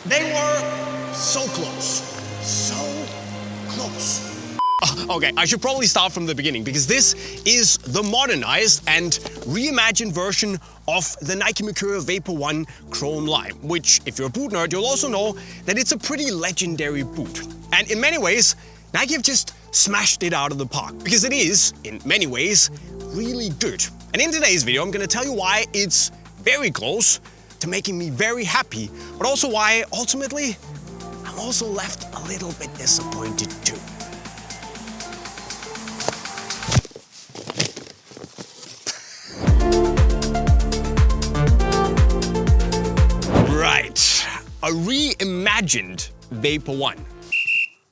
They were so close. So close. Okay, I should probably start from the beginning because this is the modernized and reimagined version of the Nike Mercurial Vapor 1 Chrome Lime, which, if you're a boot nerd, you'll also know that it's a pretty legendary boot. And in many ways, Nike have just smashed it out of the park because it is, in many ways, really good. And in today's video, I'm gonna tell you why it's very close to making me very happy, but also why, ultimately, I'm also left a little bit disappointed too. Right, a reimagined Vapor 1.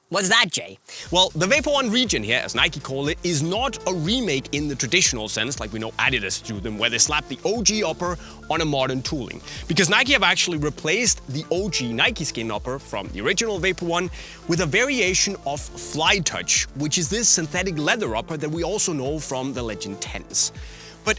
What's that, Jay? Well, the Vapor 1 Regen here, as Nike call it, is not a remake in the traditional sense like we know Adidas do them, where they slap the OG upper on a modern tooling. Because Nike have actually replaced the OG Nike Skin upper from the original Vapor 1 with a variation of Flytouch, which is this synthetic leather upper that we also know from the Legend 10s. But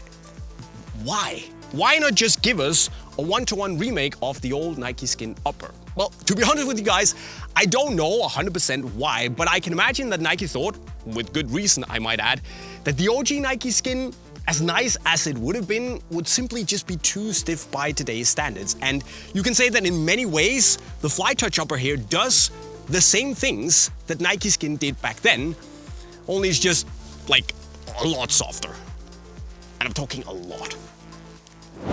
why? Why not just give us a one-to-one remake of the old Nike Skin upper? Well, to be honest with you guys, I don't know 100% why, but I can imagine that Nike thought, with good reason I might add, that the OG Nike Skin, as nice as it would have been, would simply just be too stiff by today's standards. And you can say that in many ways, the Flytouch upper here does the same things that Nike Skin did back then, only it's just like a lot softer. And I'm talking a lot.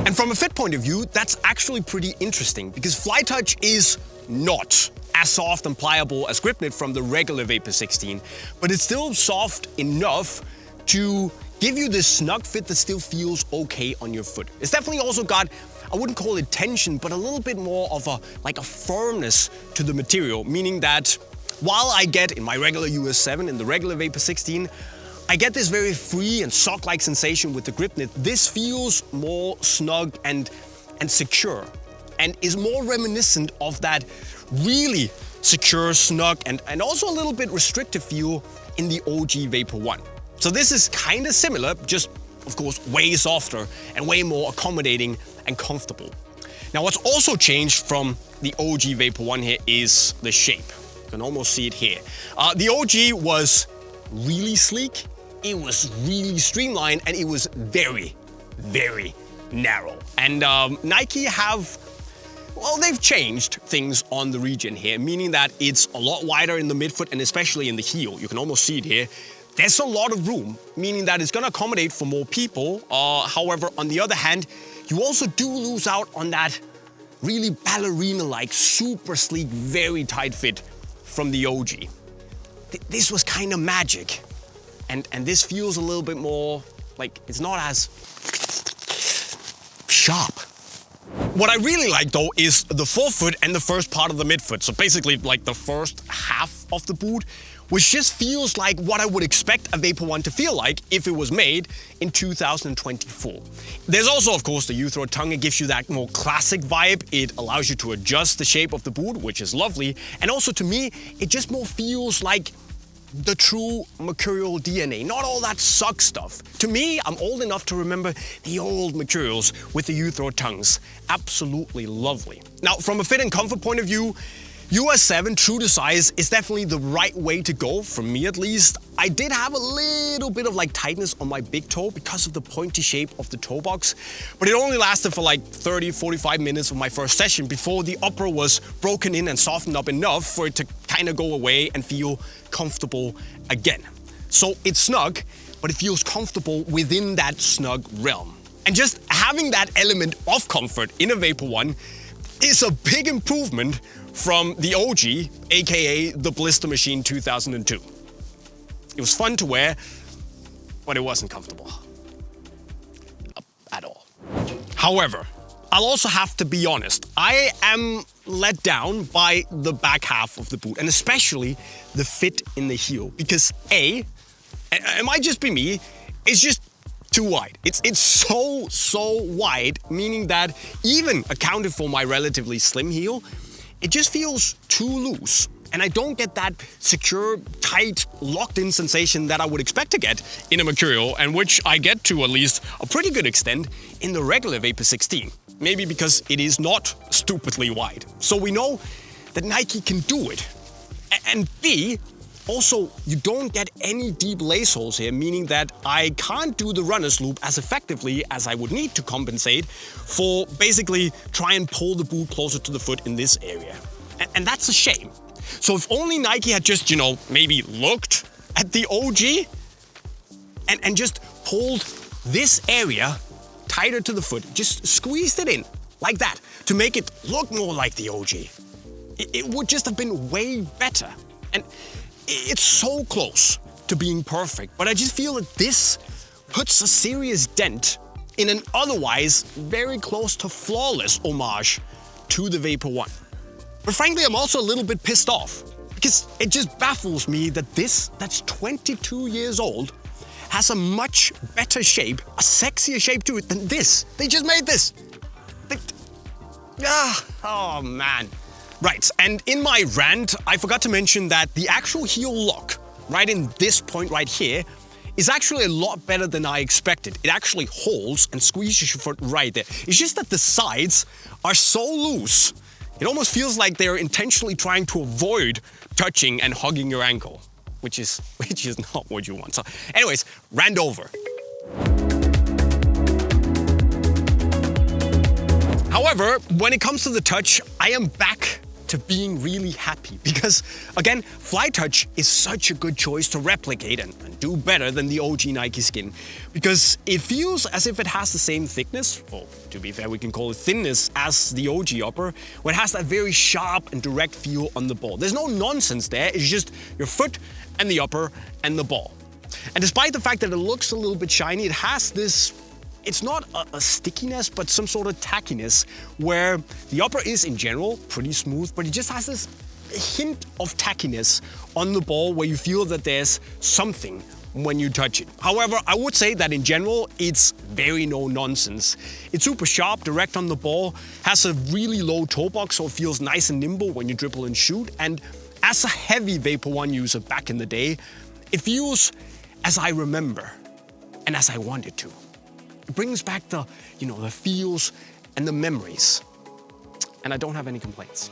And from a fit point of view, that's actually pretty interesting because Flytouch is not as soft and pliable as Grip Knit from the regular Vapor 16, but it's still soft enough to give you this snug fit that still feels okay on your foot. It's definitely also got, I wouldn't call it tension, but a little bit more of a firmness to the material, meaning that while I get in my regular US 7, in the regular Vapor 16, I get this very free and sock-like sensation with the Grip Knit. This feels more snug and secure and is more reminiscent of that really secure, snug and also a little bit restrictive feel in the OG Vapor 1. So this is kind of similar, just of course way softer and way more accommodating and comfortable. Now what's also changed from the OG Vapor 1 here is the shape. You can almost see it here. The OG was really sleek. It was really streamlined and it was very, very narrow. And Nike have, well, they've changed things on the Regen here, meaning that it's a lot wider in the midfoot and especially in the heel. You can almost see it here. There's a lot of room, meaning that it's gonna accommodate for more people. However, on the other hand, you also do lose out on that really ballerina-like, super sleek, very tight fit from the OG. This was kind of magic. And this feels a little bit more like it's not as sharp. What I really like though is the forefoot and the first part of the midfoot. So basically like the first half of the boot, which just feels like what I would expect a Vapor 1 to feel like if it was made in 2024. There's also, of course, the U-throw tongue. It gives you that more classic vibe. It allows you to adjust the shape of the boot, which is lovely. And also to me, it just more feels like the true Mercurial DNA, not all that suck stuff. To me, I'm old enough to remember the old Mercurials with the U-throw tongues. Absolutely lovely. Now, from a fit and comfort point of view, US 7 true to size is definitely the right way to go, for me at least. I did have a little bit of like tightness on my big toe because of the pointy shape of the toe box, but it only lasted for like 30-45 minutes of my first session before the upper was broken in and softened up enough for it to kind of go away and feel comfortable again. So it's snug, but it feels comfortable within that snug realm. And just having that element of comfort in a Vapor 1 is a big improvement from the OG, aka the Blister Machine 2002. It was fun to wear, but it wasn't comfortable at all. However, I'll also have to be honest, I am let down by the back half of the boot and especially the fit in the heel because A, it might just be me, it's just too wide. It's so wide, meaning that even accounted for my relatively slim heel, it just feels too loose. And I don't get that secure, tight, locked-in sensation that I would expect to get in a Mercurial, and which I get to at least a pretty good extent in the regular Vapor 16. Maybe because it is not stupidly wide. So we know that Nike can do it. And B, also, you don't get any deep lace holes here, meaning that I can't do the runner's loop as effectively as I would need to compensate for basically try and pull the boot closer to the foot in this area. And that's a shame. So if only Nike had just, maybe looked at the OG and just pulled this area tighter to the foot, just squeezed it in like that to make it look more like the OG. It would just have been way better. And it's so close to being perfect, but I just feel that this puts a serious dent in an otherwise very close to flawless homage to the Vapor 1. But frankly, I'm also a little bit pissed off because it just baffles me that this, that's 22 years old, has a much better shape, a sexier shape to it than this. They just made this. Oh man. Right, and in my rant, I forgot to mention that the actual heel lock, right in this point right here, is actually a lot better than I expected. It actually holds and squeezes your foot right there. It's just that the sides are so loose, it almost feels like they're intentionally trying to avoid touching and hugging your ankle, which is not what you want. So anyways, rant over. However, when it comes to the touch, I am back to being really happy because, again, Flytouch is such a good choice to replicate and do better than the OG Nike skin because it feels as if it has the same thickness, well, to be fair, we can call it thinness, as the OG upper, where it has that very sharp and direct feel on the ball. There's no nonsense there, it's just your foot and the upper and the ball. And despite the fact that it looks a little bit shiny, it has this, it's not a stickiness, but some sort of tackiness, where the upper is in general pretty smooth, but it just has this hint of tackiness on the ball where you feel that there's something when you touch it. However, I would say that in general, it's very no nonsense. It's super sharp, direct on the ball, has a really low toe box, so it feels nice and nimble when you dribble and shoot. And as a heavy Vapor 1 user back in the day, it feels as I remember and as I wanted to. It brings back the feels and the memories. And I don't have any complaints.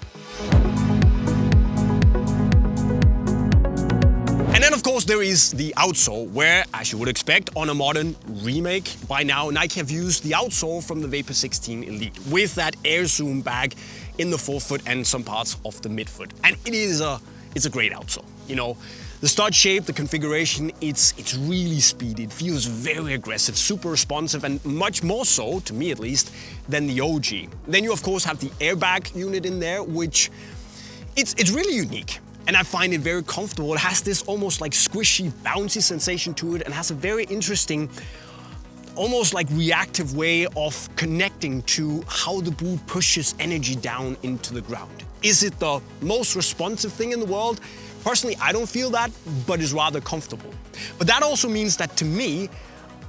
And then of course there is the outsole, where, as you would expect on a modern remake, by now Nike have used the outsole from the Vapor 16 Elite with that air zoom bag in the forefoot and some parts of the midfoot. And it's a great outsole. The stud shape, the configuration, it's really speedy. It feels very aggressive, super responsive, and much more so, to me at least, than the OG. Then you of course have the airbag unit in there, which it's really unique. And I find it very comfortable. It has this almost like squishy, bouncy sensation to it and has a very interesting, almost like reactive way of connecting to how the boot pushes energy down into the ground. Is it the most responsive thing in the world? Personally, I don't feel that, but it's rather comfortable. But that also means that to me,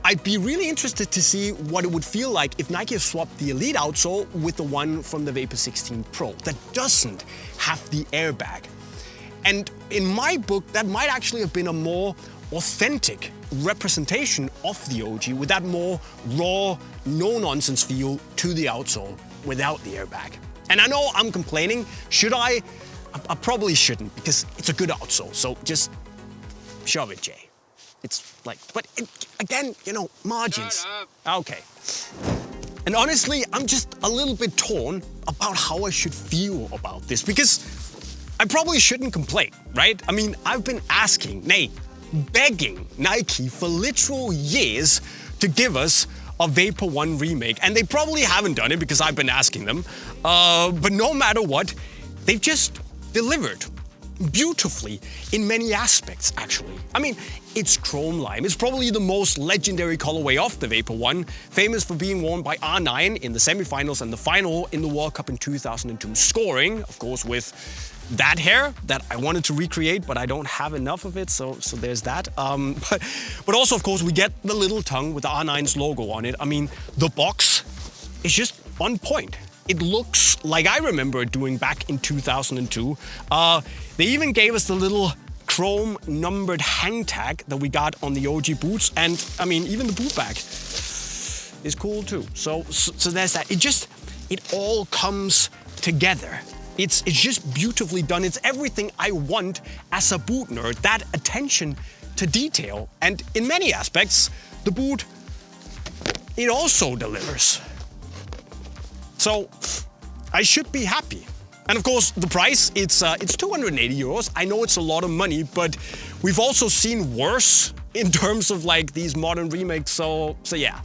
I'd be really interested to see what it would feel like if Nike swapped the Elite outsole with the one from the Vapor 16 Pro that doesn't have the airbag. And in my book, that might actually have been a more authentic representation of the OG with that more raw, no-nonsense feel to the outsole without the airbag. And I know I'm complaining. Should I? I probably shouldn't, because it's a good outsole, so just shove it, Jay. It's like, but again, margins. Okay. And honestly, I'm just a little bit torn about how I should feel about this, because I probably shouldn't complain, right? I mean, I've been asking, nay, begging Nike for literal years to give us a Vapor 1 remake, and they probably haven't done it because I've been asking them. But no matter what, they've just delivered beautifully in many aspects, actually. I mean, it's chrome lime. It's probably the most legendary colorway of the Vapor 1, famous for being worn by R9 in the semifinals and the final in the World Cup in 2002, scoring, of course, with that hair that I wanted to recreate, but I don't have enough of it, so there's that. But also, of course, we get the little tongue with the R9's logo on it. I mean, the box is just on point. it looks like I remember it doing back in 2002. They even gave us the little chrome numbered hang tag that we got on the OG boots, and I mean, even the boot bag is cool too. So there's that. It all comes together. It's just beautifully done. It's everything I want as a boot nerd, that attention to detail. And in many aspects, the boot, it also delivers. So I should be happy. And of course, the price, it's 280 euros. I know it's a lot of money, but we've also seen worse in terms of like these modern remakes. So yeah,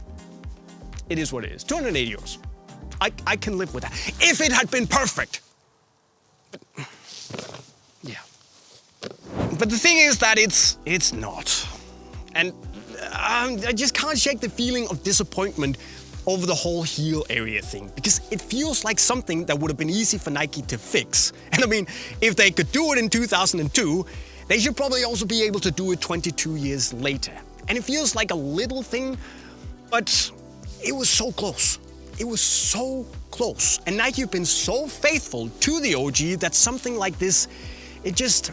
it is what it is. 280 euros. I can live with that. If it had been perfect. But, yeah. But the thing is that it's not. And I just can't shake the feeling of disappointment over the whole heel area thing, because it feels like something that would have been easy for Nike to fix. And I mean, if they could do it in 2002, they should probably also be able to do it 22 years later. And it feels like a little thing, but it was so close. It was so close. And Nike have been so faithful to the OG that something like this, it just,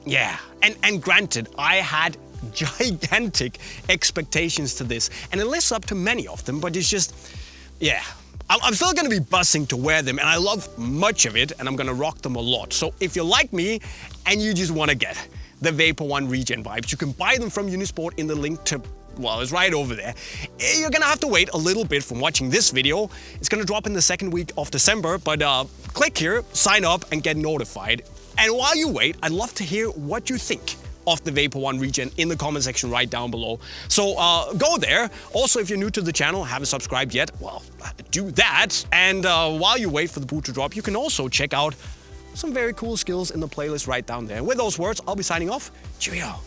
yeah. And granted, I had gigantic expectations to this, and it lives up to many of them, but it's just, yeah. I'm still gonna be buzzing to wear them, and I love much of it, and I'm gonna rock them a lot. So if you're like me, and you just wanna get the Vapor 1 Regen vibes, you can buy them from Unisport in the link to, well, it's right over there. You're gonna have to wait a little bit from watching this video. It's gonna drop in the second week of December, but click here, sign up, and get notified. And while you wait, I'd love to hear what you think of the Vapor 1 Regen in the comment section right down below. So go there. Also, if you're new to the channel, haven't subscribed yet, well, do that. And while you wait for the boot to drop, you can also check out some very cool skills in the playlist right down there. With those words, I'll be signing off. Cheerio.